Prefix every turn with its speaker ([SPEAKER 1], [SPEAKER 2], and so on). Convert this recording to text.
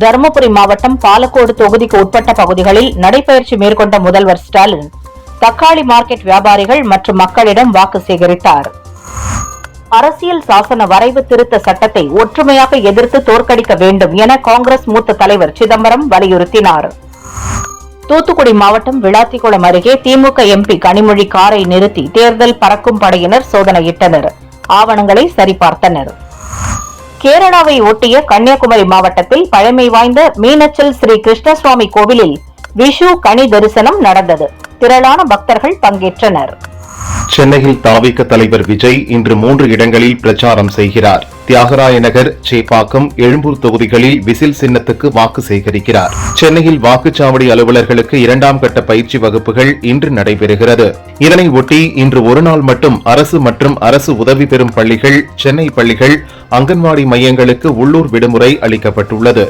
[SPEAKER 1] தருமபுரி மாவட்டம் பாலக்கோடு தொகுதிக்கு உட்பட்ட பகுதிகளில் நடைபயிற்சி மேற்கொண்ட முதல்வர் ஸ்டாலின் தக்காளி மார்க்கெட் வியாபாரிகள் மற்றும் மக்களிடம் வாக்கு சேகரித்தார். அரசியல் சாசன வரைவு திருத்த சட்டத்தை ஒற்றுமையாக எதிர்த்து தோற்கடிக்க வேண்டும் என காங்கிரஸ் மூத்த தலைவர் சிதம்பரம் வலியுறுத்தினார். தூத்துக்குடி மாவட்டம் விளாத்திக்குளம் அருகே திமுக எம்பி கனிமொழி காரை நிறுத்தி தேர்தல் பறக்கும் படையினர் சோதனையிட்டனர். ஆவணங்களை சரிபார்த்தனர். கேரளாவை ஒட்டிய கன்னியாகுமரி மாவட்டத்தில் பழமை வாய்ந்த மீனச்சல் ஸ்ரீ கிருஷ்ணசுவாமி கோவிலில் விஷு கனி தரிசனம் நடந்தது. திரளான பக்தர்கள் பங்கேற்றனர்.
[SPEAKER 2] சென்னையில் தாவிக தலைவர் விஜய் இன்று 3 இடங்களில் பிரச்சாரம் செய்கிறார். தியாகராய நகர், சேப்பாக்கம், எழும்பூர் தொகுதிகளில் விசில் சின்னத்துக்கு வாக்கு சேகரிக்கிறார். சென்னையில் வாக்குச்சாவடி அலுவலர்களுக்கு 2ஆம் கட்ட பயிற்சி வகுப்புகள் இன்று நடைபெறுகிறது. இதனை ஒட்டி இன்று ஒரு நாள் மட்டும் அரசு மற்றும் அரசு உதவி பெறும் பள்ளிகள், சென்னை பள்ளிகள், அங்கன்வாடி மையங்களுக்கு உள்ளூர் விடுமுறை அளிக்கப்பட்டுள்ளது.